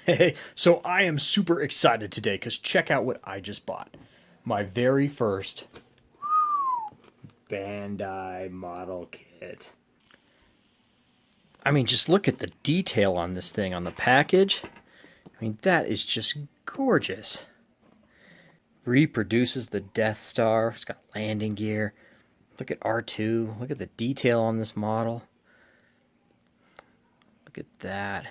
Hey, so I am super excited today because check out what I just bought. My very first Bandai model kit. I mean, just look at the detail on this thing on the package. I mean, that is just gorgeous. Reproduces the Death Star. It's got landing gear. Look at R2. Look at the detail on this model. Look at that.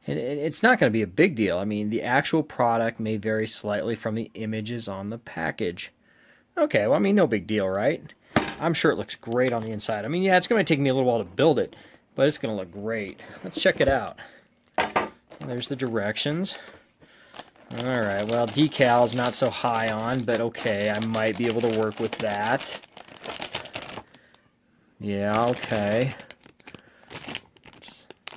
And it's not going to be a big deal. I mean, the actual product may vary slightly from the images on the package. Okay, well, I mean, no big deal, right? I'm sure it looks great on the inside. I mean, yeah, it's going to take me a little while to build it, but it's going to look great. Let's check it out. There's the directions. All right, well, decal's not so high on, but okay, I might be able to work with that. Yeah, okay.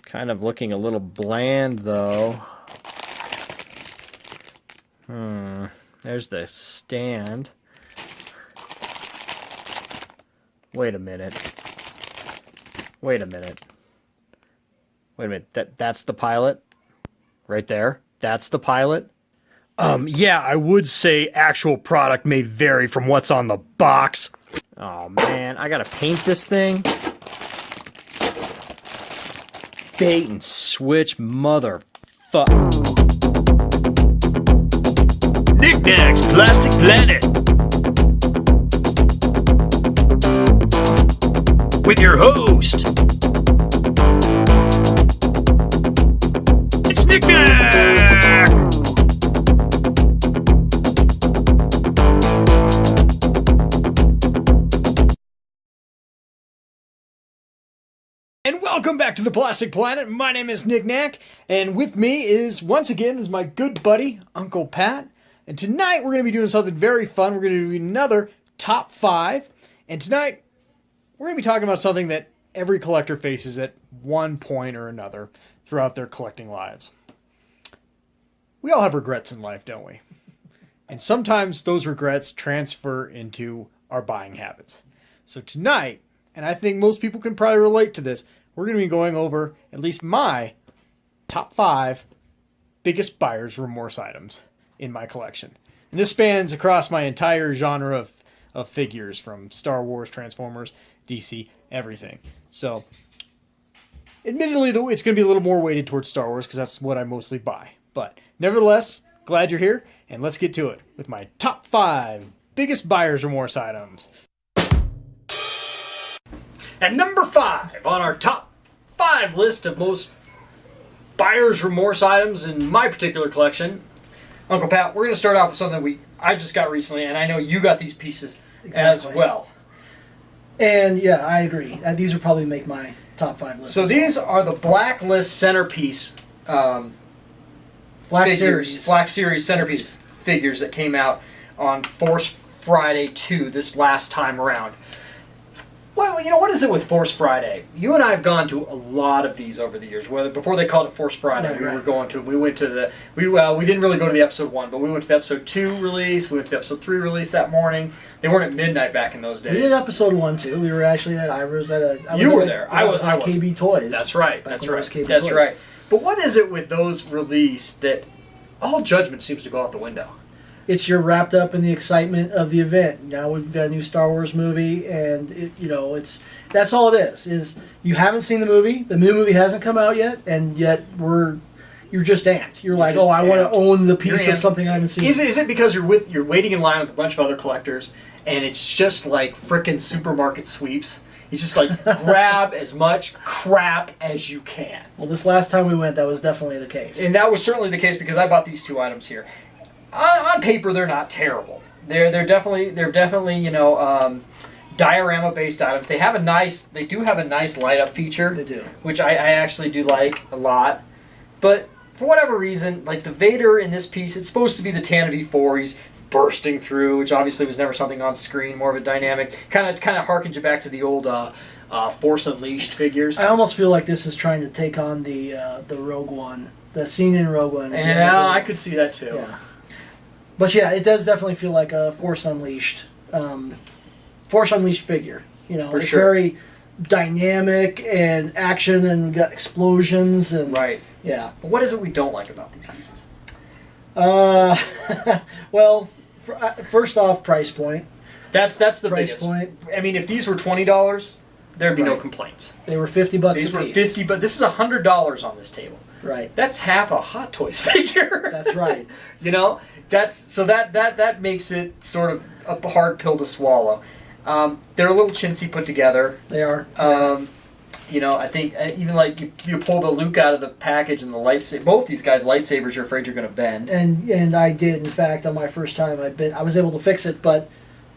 Kind of looking a little bland, though. There's the stand. Wait a minute. Wait a minute. Wait a minute. That's the pilot? Right there? That's the pilot? Yeah, I would say actual product may vary from what's on the box. Oh, man. I gotta paint this thing? Bait and switch, motherfuck. Knick-Knack's Plastic Planet. With your host, it's Knick-Knack! And welcome back to the Plastic Planet. My name is Knick-Knack, and with me is, once again, is my good buddy, Uncle Pat. And tonight we're going to be doing something very fun. We're going to do another top 5. And tonight we're going to be talking about something that every collector faces at one point or another throughout their collecting lives. We all have regrets in life, don't we? And sometimes those regrets transfer into our buying habits. So tonight, and I think most people can probably relate to this, we're going to be going over at least my top 5 biggest buyer's remorse items in my collection. And this spans across my entire genre of figures, from Star Wars, Transformers, DC, everything. So, admittedly, though, it's going to be a little more weighted towards Star Wars because that's what I mostly buy. But nevertheless, glad you're here, and let's get to it with my top 5 biggest buyer's remorse items. At number 5 on our top 5 list of most buyer's remorse items in my particular collection, Uncle Pat, we're going to start off with something I just got recently, and I know you got these pieces as well. And yeah, I agree. These would probably make my top 5 list. So these are the Blacklist centerpiece Black Series centerpiece figures that came out on Force Friday 2 this last time around. Well, you know, what is it with Force Friday? You and I have gone to a lot of these over the years. Whether before they called it Force Friday, we were going to. We went to the. We didn't really go to the episode 1, but we went to the episode 2 release. We went to the episode 3 release that morning. They weren't at midnight back in those days. We did episode 1 too. We were actually at. I was there. I was. KB Toys. That's right. That's right. That's Toys. Right. But what is it with those released that all judgment seems to go out the window? You're wrapped up in the excitement of the event. Now we've got a new Star Wars movie, and that's all it is. Is you haven't seen the movie, the new movie hasn't come out yet, and yet you're just amped. You're like, I want to own the piece of something I haven't seen. Is it because you're waiting in line with a bunch of other collectors, and it's just like frickin' supermarket sweeps? You just like grab as much crap as you can. Well, this last time we went, that was definitely the case, and that was certainly the case because I bought these 2 items here. On paper, they're not terrible. They're definitely diorama based items. They do have a nice light up feature. They do, which I actually do like a lot. But for whatever reason, like the Vader in this piece, it's supposed to be the Tantive V4. He's bursting through, which obviously was never something on screen. More of a dynamic, kind of harkens you back to the old Force Unleashed figures. I almost feel like this is trying to take on the Rogue One, the scene in Rogue One. Yeah, I could see that too. Yeah. But yeah, it does definitely feel like a Force Unleashed figure. You know, it's very dynamic and action, and we got explosions and right. Yeah. But what is it we don't like about these pieces? Well, first off, price point. That's the Price biggest point. I mean, if these were $20, there'd be no Right. complaints. They were $50 These a were piece. 50, but this is $100 on this table. Right. That's half a Hot Toys figure. That's right. You know, that makes it sort of a hard pill to swallow. They're a little chintzy put together. They are. You know, I think even like you pull the Luke out of the package and the lightsaber. Both these guys' lightsabers, you're afraid you're going to bend. And I did, in fact, on my first time, I was able to fix it, but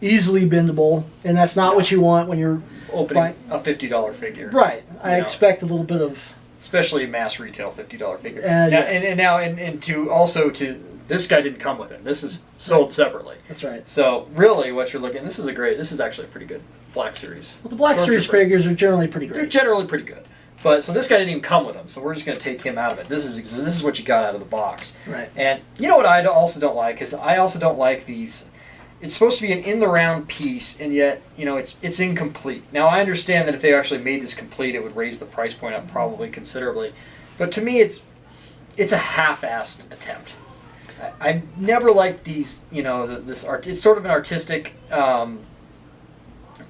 easily bendable, and that's not what you want when you're Opening a $50 figure. Right. I know. expect a little bit of. Especially mass retail $50 figure. Yes. And to this guy didn't come with it. This is sold separately. That's right. So really, what you're looking, this is actually a pretty good Black Series. Well, the Black Series figures are generally pretty They're great. generally pretty good. But so this guy didn't even come with them. So we're just going to take him out of it. This is what you got out of the box. Right. And you know what I also don't like is I also don't like these. It's supposed to be an in the round piece, and yet it's incomplete. Now I understand that if they actually made this complete, it would raise the price point up probably considerably. But to me, it's a half-assed attempt. I never liked these. This art. It's sort of an artistic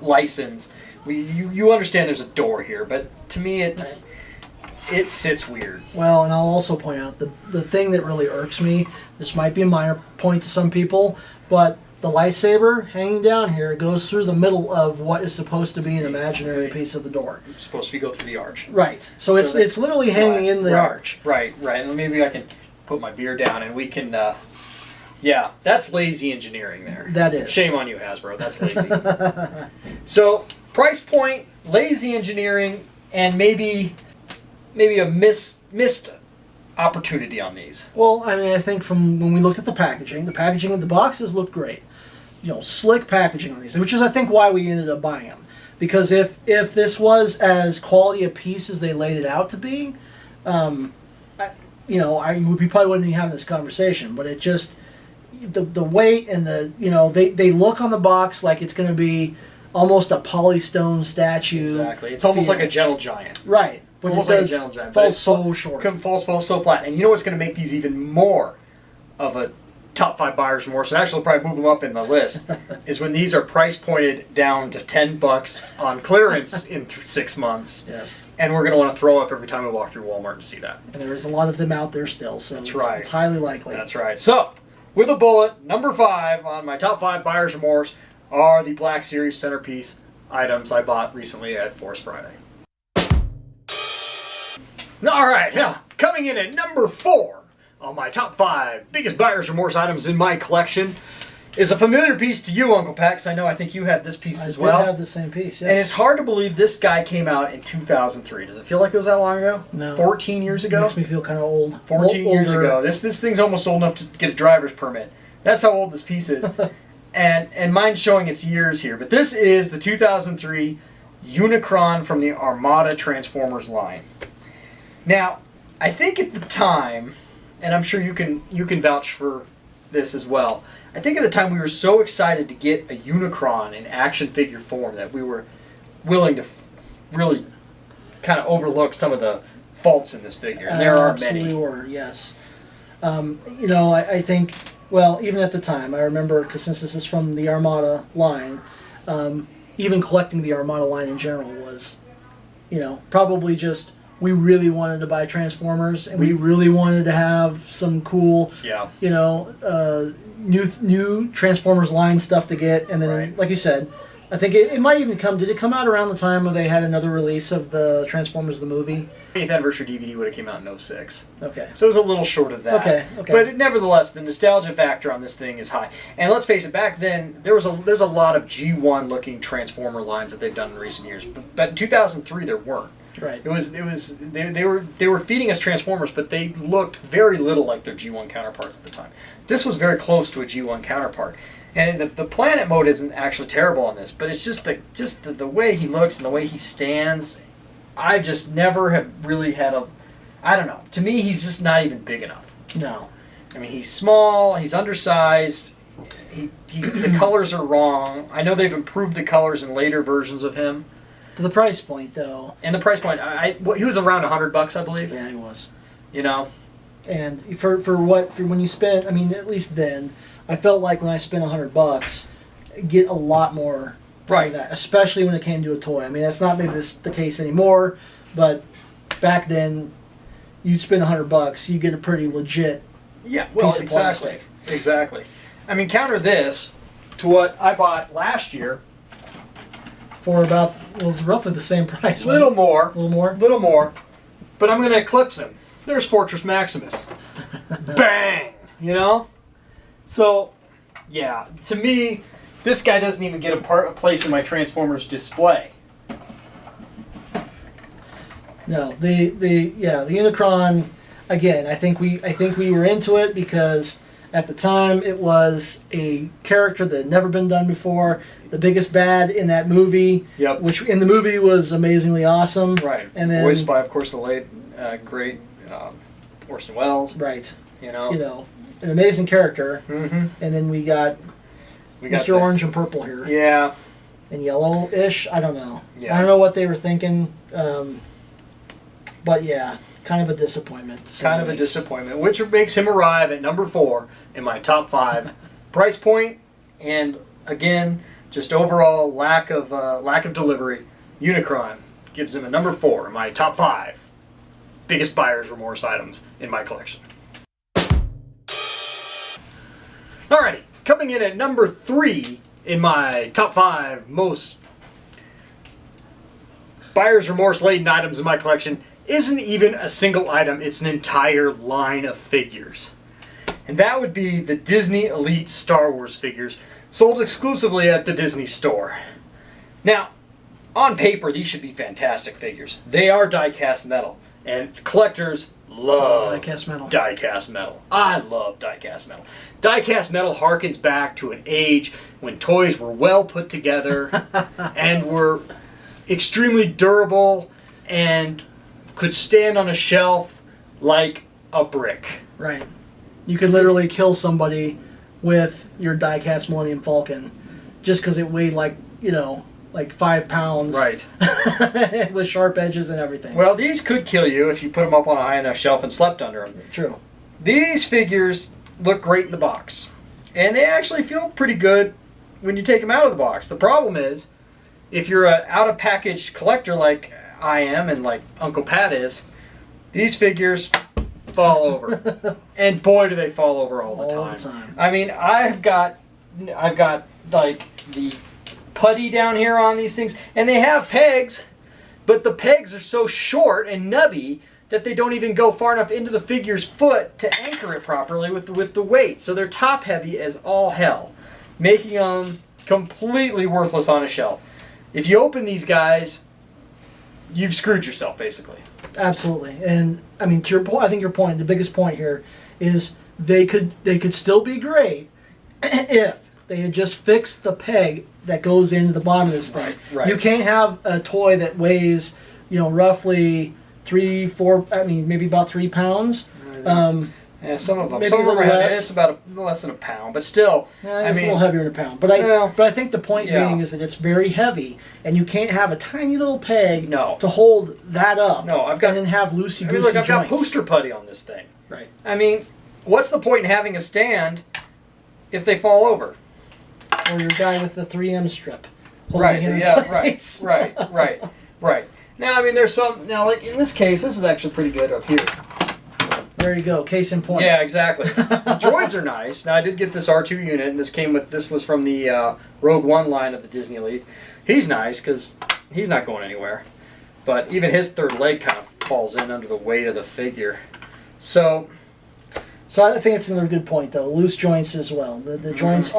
license. You understand there's a door here, but to me it sits weird. Well, and I'll also point out the thing that really irks me. This might be a minor point to some people, but the lightsaber hanging down here goes through the middle of what is supposed to be an imaginary piece of the door. It's supposed to go through the arch. Right. So it's literally hanging in the arch. Right. And maybe I can put my beer down and we can. Yeah, that's lazy engineering there. That is. Shame on you, Hasbro. That's lazy. So price point, lazy engineering, and maybe a missed opportunity on these. Well, I mean, I think from when we looked at the packaging of the boxes looked great. Slick packaging on these, which is I think why we ended up buying them. Because if this was as quality a piece as they laid it out to be, we probably wouldn't be having this conversation. But it just the weight and they look on the box like it's going to be almost a polystone statue. Exactly, it's almost like a gentle giant. Right. But Almost it like does a gentle giant, fall so short. Falls so flat. And you know what's going to make these even more of a top 5 buyer's remorse, and actually probably move them up in the list, is when these are price pointed down to $10 on clearance in 6 months. Yes. And we're going to want to throw up every time we walk through Walmart and see that. And there is a lot of them out there still, so right. It's highly likely. That's right. So, with a bullet, number 5 on my top 5 buyer's remorse are the Black Series centerpiece items I bought recently at Force Friday. All right, now coming in at number 4 on my top 5 biggest buyer's remorse items in my collection is a familiar piece to you, Uncle Pat, because I think you had this piece as well. I did have the same piece, yes. And it's hard to believe this guy came out in 2003. Does it feel like it was that long ago? No. 14 years ago? Makes me feel kind of old. 14 years Older. ago. This thing's almost old enough to get a driver's permit. That's how old this piece is. and mine's showing its years here. But this is the 2003 Unicron from the Armada Transformers line. Now, I think at the time, and I'm sure you can vouch for this as well, I think at the time we were so excited to get a Unicron in action figure form that we were willing to really kind of overlook some of the faults in this figure. And there are many. Absolutely were, yes. I think, well, even at the time, I remember, because since this is from the Armada line, even collecting the Armada line in general was, probably just, we really wanted to buy Transformers, and we really wanted to have some cool, new Transformers line stuff to get. And then, Right. like you said, I think it might even come. Did it come out around the time where they had another release of the Transformers the movie? 8th anniversary DVD would have came out in 06. Okay. So it was a little short of that. Okay. But nevertheless, the nostalgia factor on this thing is high. And let's face it, back then there's a lot of G1 looking Transformer lines that they've done in recent years. But in 2003 there weren't. Right. They were feeding us Transformers, but they looked very little like their G1 counterparts at the time. This was very close to a G1 counterpart. And the planet mode isn't actually terrible on this, but it's just the way he looks and the way he stands. I just never have really had I don't know. To me, he's just not even big enough. No. I mean, he's small, he's undersized, the colors are wrong. I know they've improved the colors in later versions of him. To the price point, though. And the price point, he was around $100, I believe. Yeah, he was. You know? And for when you spend, I mean, at least then, I felt like when I spent $100, get a lot more out of that, especially when it came to a toy. I mean, that's not maybe the case anymore, but back then, you spend $100, you get a pretty legit piece of plastic. Exactly. I mean, counter this to what I bought last year. For about, it was roughly the same price. A little more. A little more? Little more. But I'm going to eclipse him. There's Fortress Maximus. Bang! You know? So, yeah. To me, this guy doesn't even get a place in my Transformers display. No, the Unicron, again, I think we were into it because at the time it was a character that had never been done before. The biggest bad in that movie, which in the movie was amazingly awesome. Right. And then, voiced by, of course, the late great Orson Welles. Right. You know, an amazing character. Mm-hmm. And then we got Mr. Orange and Purple here. Yeah. And yellow-ish. I don't know. Yeah. I don't know what they were thinking. But yeah, kind of a disappointment. Kind of a disappointment, which makes him arrive at number 4 in my top 5 price point, and again, just overall lack of delivery. Unicron gives him a number 4 in my top 5 biggest buyer's remorse items in my collection. Alrighty, coming in at number 3 in my top 5 most buyer's remorse laden items in my collection isn't even a single item, it's an entire line of figures. And that would be the Disney Elite Star Wars figures, sold exclusively at the Disney Store. Now, on paper, these should be fantastic figures. They are die-cast metal, and collectors love die-cast metal. Die-cast metal. I love die-cast metal. Die-cast metal harkens back to an age when toys were well put together and were extremely durable and could stand on a shelf like a brick. Right. You could literally kill somebody with your die-cast Millennium Falcon just because it weighed like 5 pounds. Right. With sharp edges and everything. Well, these could kill you if you put them up on a high enough shelf and slept under them. True. These figures look great in the box. And they actually feel pretty good when you take them out of the box. The problem is, if you're an out-of-package collector like I am and like Uncle Pat is, these figures fall over. And boy, do they fall over all the time. I mean, I've got like the putty down here on these things, and they have pegs, but the pegs are so short and nubby that they don't even go far enough into the figure's foot to anchor it properly with the weight. So they're top heavy as all hell, making them completely worthless on a shelf. If you open these guys, you've screwed yourself, basically. Absolutely. And I mean, to your point, I think your point, the biggest point here is they could still be great if they had just fixed the peg that goes into the bottom of this thing. Right. You can't have a toy that weighs, roughly 3-4, I mean, maybe about 3 pounds. Yeah, some of them. Maybe Some of them a are little heavy. less. It's about less than a pound, but still. It's a little heavier than a pound. But I think the point Yeah. being is that it's very heavy, and you can't have a tiny little peg No. to hold that up. No, I've got. and then have loosey goosey Look, I've got joints. poster putty on this thing. Right. I mean, what's the point in having a stand if they fall over? Or your guy with the 3M strip. Right. Him in Yeah. place. Right. Now, I mean, there's some. Now, like in this case, this is actually pretty good up here. There you go. Case in point. Yeah, exactly. The droids are nice. Now, I did get this R2 unit, and this was from the Rogue One line of the Disney Elite. He's nice because he's not going anywhere. But even his third leg kind of falls in under the weight of the figure. So I think it's another good point, though. Loose joints as well. The joints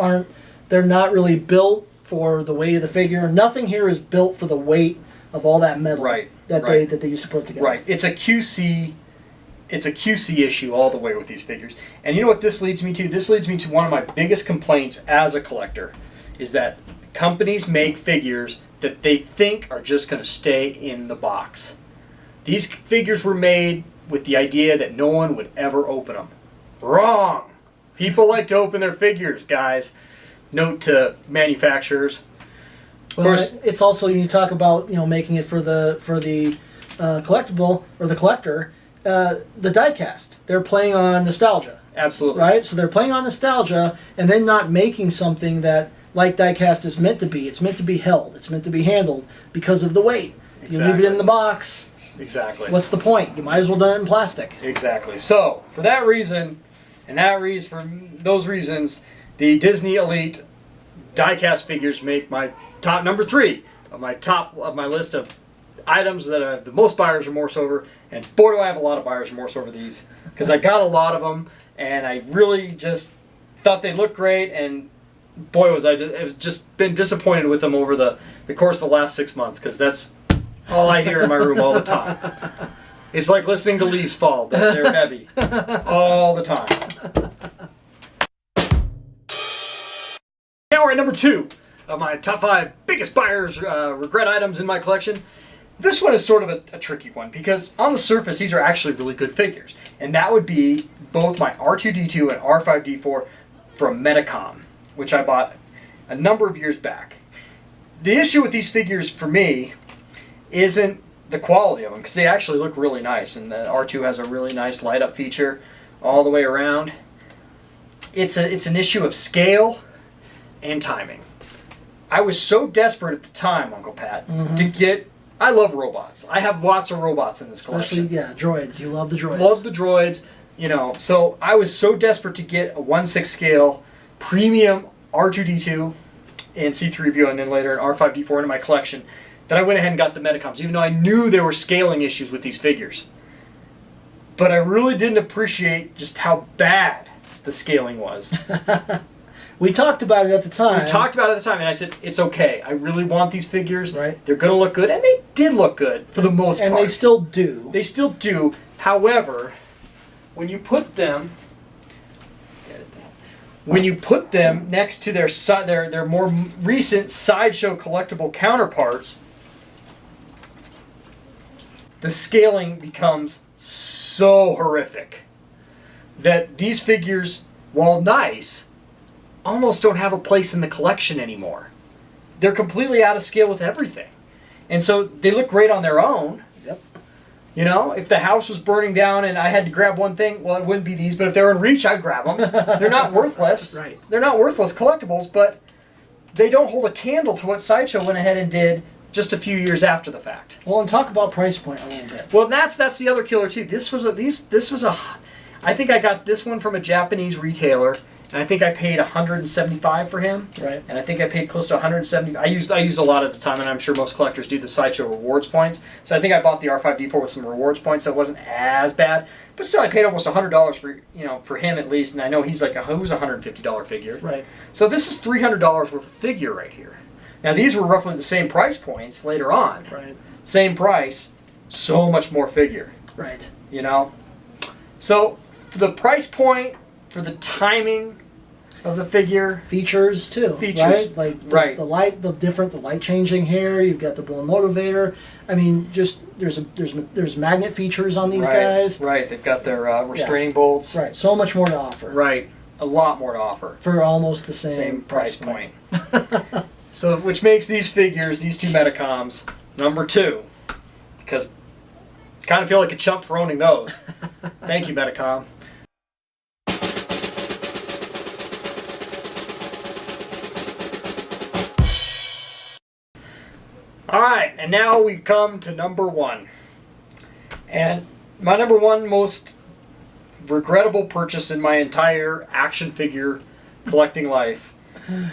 they're not really built for the weight of the figure. Nothing here is built for the weight of all that metal that they used to put together. Right. It's a QC issue all the way with these figures. And you know what this leads me to? This leads me to one of my biggest complaints as a collector, is that companies make figures that they think are just going to stay in the box. These figures were made with the idea that no one would ever open them. Wrong! People like to open their figures, guys. Note to manufacturers. Well, of course, it's also, you talk about making it for the collectible or the collector. the diecast. They're playing on nostalgia. Absolutely. Right? So they're playing on nostalgia and then not making something that, like diecast is meant to be. It's meant to be held. It's meant to be handled because of the weight. If you leave it in the box, what's the point? You might as well do it in plastic. Exactly. So, for that reason, for those reasons, the Disney Elite diecast figures make my top number 3 of my list of items that I have the most buyer's remorse over. And boy, do I have a lot of buyer's remorse over these, because I got a lot of them, and I really just thought they looked great, and boy, I've just been disappointed with them over the course of the last 6 months, because that's all I hear in my room all the time. It's like listening to leaves fall, but they're heavy all the time. Now we're at number 2 of my top 5 biggest buyer's regret items in my collection. This one is sort of a tricky one, because on the surface these are actually really good figures, and that would be both my R2-D2 and R5-D4 from Medicom, which I bought a number of years back. The issue with these figures for me isn't the quality of them, because they actually look really nice, and the R2 has a really nice light up feature all the way around. It's an issue of scale and timing. I was so desperate at the time, Uncle Pat, to get... I love robots. I have lots of robots in this collection. Especially, yeah, droids. You love the droids. Love the droids, you know. So I was so desperate to get a 1/6 scale premium R2-D2 and C-3PO, and then later an R5-D4 into my collection, that I went ahead and got the Medicoms, even though I knew there were scaling issues with these figures. But I really didn't appreciate just how bad the scaling was. We talked about it at the time. And I said, it's okay. I really want these figures. Right. They're going to look good, and they did look good for the most part. And they still do. They still do. However, when you put them next to their more recent Sideshow collectible counterparts, the scaling becomes so horrific that these figures, while nice, almost don't have a place in the collection anymore. They're completely out of scale with everything. And so they look great on their own. Yep. You know, if the house was burning down and I had to grab one thing, well, it wouldn't be these, but if they were in reach, I'd grab them. They're not worthless. Right. They're not worthless collectibles, but they don't hold a candle to what Sideshow went ahead and did just a few years after the fact. Well, and talk about price point a little bit. Well, that's the other killer too. This was a I think I got this one from a Japanese retailer, and I think I paid $175 for him. Right. And I think I paid close to $170. I used a lot at the time, and I'm sure most collectors do the Sideshow rewards points. So I think I bought the R5-D4 with some rewards points, so it wasn't as bad. But still, I paid almost $100 for him at least, and I know he's like who's a $150 figure. Right. So this is $300 worth of figure right here. Now these were roughly the same price points later on. Right. Same price, so much more figure. Right. You know? So for the price point, for the timing of the figure. Features too. Features. Right? Like Right. the light changing hair, you've got the blown motivator. I mean, just there's magnet features on these guys. Right. They've got their restraining bolts. Right. So much more to offer. Right. A lot more to offer. For almost the Same price point. So, which makes these figures, these two Medicoms, number 2. Because I kind of feel like a chump for owning those. Thank you, Medicom. Alright, and now we've come to number 1. And my number 1 most regrettable purchase in my entire action figure collecting life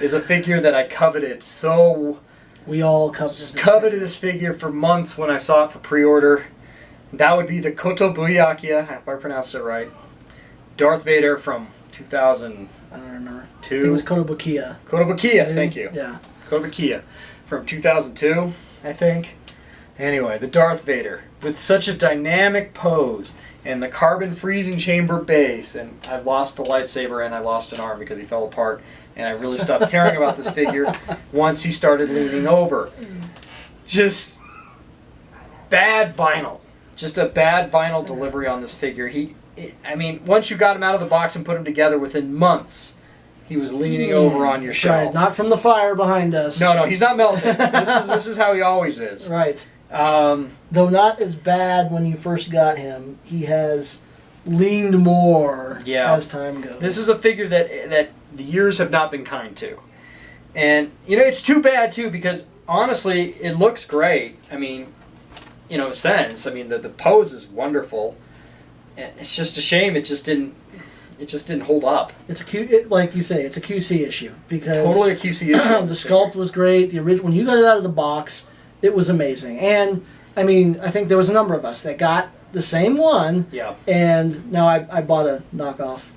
is a figure that I coveted so... We all coveted this figure for months when I saw it for pre-order. That would be the Kotobuyakia, if I pronounced it right, Darth Vader from 2002. I don't remember. It was Kotobukiya. Kotobukiya, thank you. Yeah. Kotobukiya from 2002, I think. Anyway, the Darth Vader with such a dynamic pose and the carbon freezing chamber base, and I've lost the lightsaber and I lost an arm because he fell apart, and I really stopped caring about this figure once he started leaning over. Just bad vinyl. Just a bad vinyl delivery on this figure. I mean, once you got him out of the box and put him together, within months, he was leaning over on your shelf. Right, not from the fire behind us. No, he's not melting. This is how he always is. Right. Though not as bad when you first got him, he has leaned more as time goes. This is a figure that the years have not been kind to. And, it's too bad, too, because, honestly, it looks great. I mean, in a sense. I mean, the pose is wonderful. And it's just a shame it just didn't hold up. It's like you say, it's a QC issue. Because totally a QC issue. The sculpt was great. The original, when you got it out of the box, it was amazing. And, I mean, I think there was a number of us that got the same one. Yeah. And now I bought a knockoff,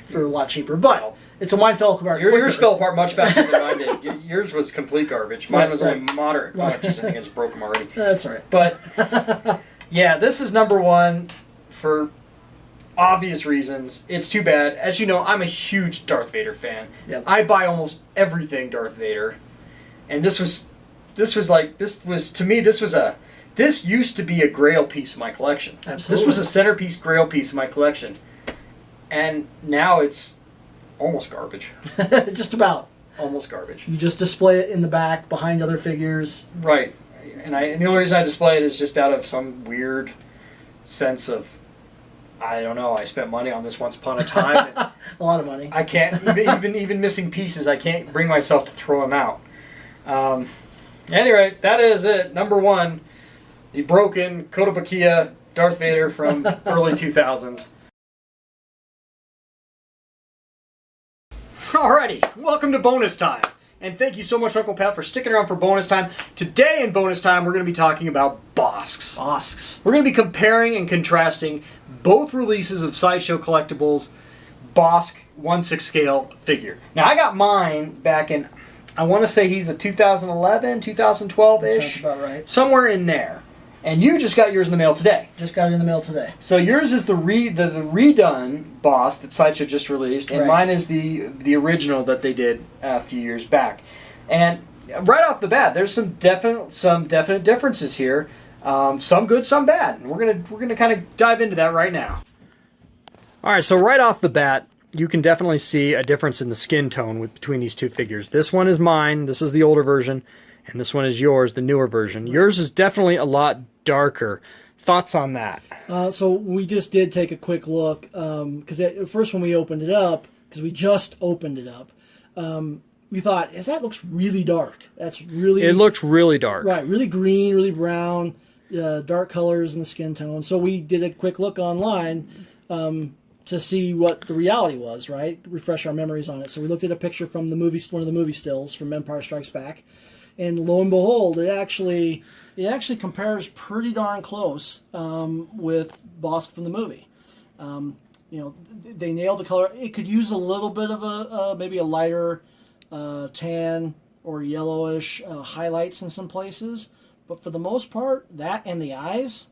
for a lot cheaper. But it's a mine fell apart. Yours fell apart much faster than mine did. Yours was complete garbage. Mine was only moderate. Oh, jeez, I think I just broke them already. That's all right. But, yeah, this is number one for obvious reasons. It's too bad. As you know, I'm a huge Darth Vader fan. Yep. I buy almost everything Darth Vader. And this used to be a grail piece of my collection. Absolutely. This was a centerpiece grail piece of my collection. And now it's almost garbage. Just about. Almost garbage. You just display it in the back behind other figures. Right. And the only reason I display it is just out of some weird sense of, I don't know, I spent money on this once upon a time. A lot of money. I can't, even missing pieces, I can't bring myself to throw them out. Anyway, that is it. Number one, the broken Kotobukiya Darth Vader from early 2000s. Alrighty, welcome to bonus time. And thank you so much, Uncle Pat, for sticking around for bonus time. Today in bonus time, we're going to be talking about Boosks. Bosks. We're going to be comparing and contrasting both releases of Sideshow Collectibles Boosk 1/6 scale figure. Now, I got mine back in, I want to say he's a 2011, 2012-ish. Sounds about right. Somewhere in there. And you just got yours in the mail today. Just got it in the mail today. So yours is the redone Boss that Sideshow just released, and mine is the original that they did a few years back. And right off the bat, there's some definite differences here. Some good, some bad. And we're gonna kind of dive into that right now. All right, so right off the bat, you can definitely see a difference in the skin tone between these two figures. This one is mine. This is the older version. And this one is yours, the newer version. Yours is definitely a lot darker. Thoughts on that? So we just did take a quick look, because at first when we opened it up, because we just opened it up, we thought, that looks really dark. It looks really dark. Right, really green, really brown, dark colors in the skin tone. So we did a quick look online to see what the reality was, right? Refresh our memories on it. So we looked at a picture from the movie, one of the movie stills from Empire Strikes Back. And lo and behold, it actually compares pretty darn close with Boosk from the movie. They nailed the color. It could use a little bit of maybe a lighter tan or yellowish highlights in some places, but for the most part, that and the eyes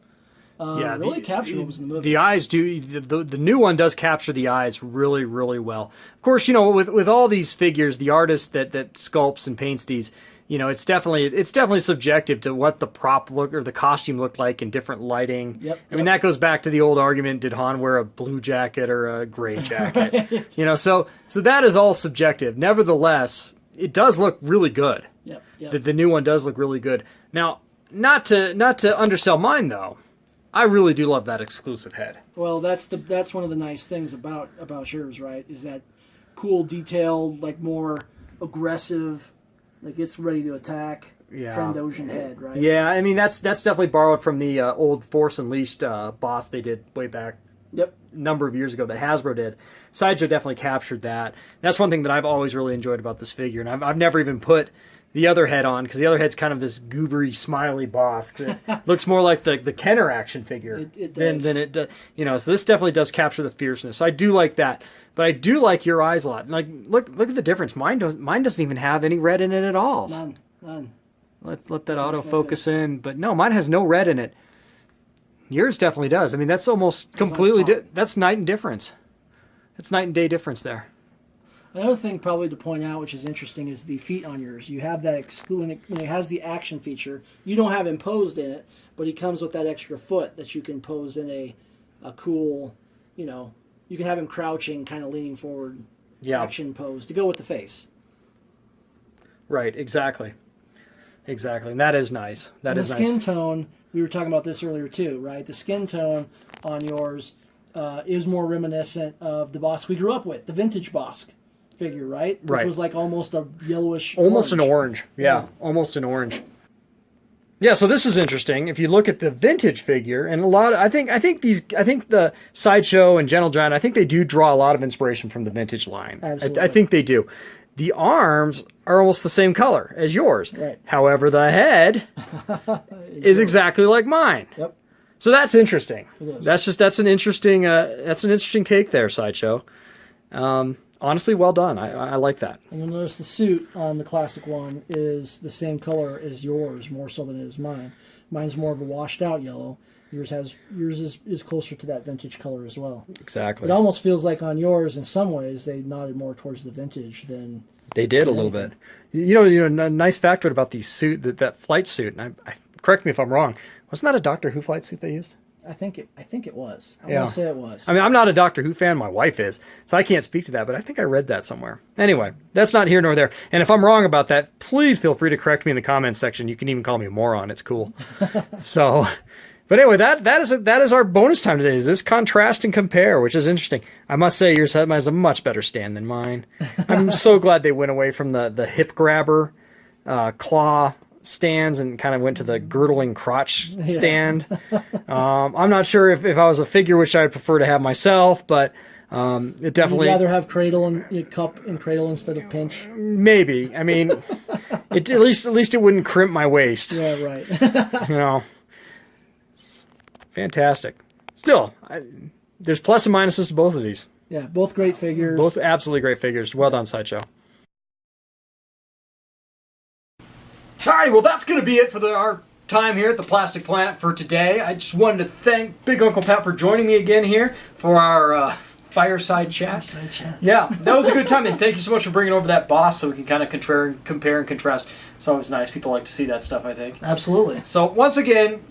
really captured what was in the movie. The eyes do. The new one does capture the eyes really, really well. Of course, with all these figures, the artist that sculpts and paints these. It's definitely subjective to what the prop look or the costume looked like in different lighting. Yep. I mean, that goes back to the old argument: did Han wear a blue jacket or a gray jacket? So that is all subjective. Nevertheless, it does look really good. Yep. The new one does look really good. Now, not to undersell mine though, I really do love that exclusive head. Well, that's one of the nice things about yours, right? Is that cool, detailed, like more aggressive. Like it's ready to attack. Trandoshan head, right? Yeah, I mean that's definitely borrowed from the old Force Unleashed boss they did way back. Yep. A number of years ago that Hasbro did. Sideshow definitely captured that. That's one thing that I've always really enjoyed about this figure, and I've never even put the other head on because the other head's kind of this goobery, smiley boss. It looks more like the Kenner action figure than it does. So this definitely does capture the fierceness. So I do like that. But I do like your eyes a lot. Like, look at the difference. Mine doesn't even have any red in it at all. None. Let that autofocus in. But no, mine has no red in it. Yours definitely does. I mean, that's almost completely. That's night and difference. It's night and day difference there. Another thing probably to point out, which is interesting, is the feet on yours. You have that when it has the action feature. You don't have him posed in it, but he comes with that extra foot that you can pose in a cool, You can have him crouching, kind of leaning forward, action pose to go with the face. Right, exactly. exactly. And that is nice. That is the nice. skin tone, we were talking about this earlier too, right? The skin tone on yours is more reminiscent of the Boosk we grew up with, the vintage Boosk figure, right? Which was like almost a yellowish Almost an orange. Yeah, almost an orange. Yeah, so this is interesting. If you look at the vintage figure, and I think the Sideshow and Gentle Giant, I think they do draw a lot of inspiration from the vintage line. Absolutely. I think they do. The arms are almost the same color as yours. Right. However, the head is exactly like mine. Yep. So that's interesting. It is. That's an interesting take there, Sideshow. Honestly, well done. I like that. And you'll notice the suit on the classic one is the same color as yours, more so than it is mine. Mine's more of a washed out yellow. Yours is closer to that vintage color as well. Exactly. It almost feels like on yours, in some ways, they nodded more towards the vintage than they did a little bit. You know, a nice factoid about the suit, that flight suit. And I correct me if I'm wrong. Wasn't that a Doctor Who flight suit they used? I think it was. I Yeah. want to say it was. I mean, I'm not a Doctor Who fan. My wife is, so I can't speak to that. But I think I read that somewhere. Anyway, that's not here nor there. And if I'm wrong about that, please feel free to correct me in the comments section. You can even call me a moron. It's cool. So, but anyway, that is our bonus time today. Is this contrast and compare, which is interesting. I must say, yours has a much better stand than mine. I'm so glad they went away from the hip grabber, claw stands and kind of went to the girdling crotch stand. I'm not sure if I was a figure which I'd prefer to have myself, but it definitely... You'd rather have cradle and cup and cradle instead of pinch? Maybe. I mean, at least it wouldn't crimp my waist. Yeah, right. You know. Fantastic. Still, there's plus and minuses to both of these. Yeah, both great figures. Both absolutely great figures. Well done, Sideshow. Alrighty, well that's going to be it for our time here at the Plastic Planet for today. I just wanted to thank Big Uncle Pat for joining me again here for our fireside chat. Yeah, that was a good time, and thank you so much for bringing over that boss so we can kind of compare and contrast. It's always nice. People like to see that stuff, I think. Absolutely. So once again,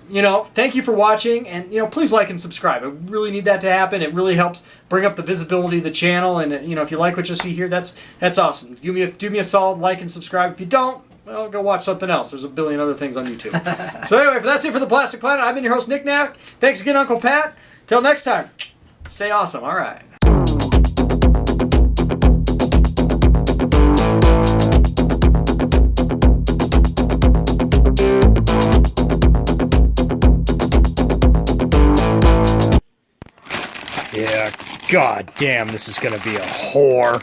thank you for watching, and please like and subscribe. I really need that to happen. It really helps bring up the visibility of the channel, and if you like what you see here, that's awesome. Do me a solid like and subscribe. If you don't, well, go watch something else. There's a billion other things on YouTube. So anyway, that's it for the Plastic Planet. I've been your host, Knick-Knack. Thanks again, Uncle Pat. Till next time, stay awesome. All right. Yeah, god damn, this is gonna be a whore.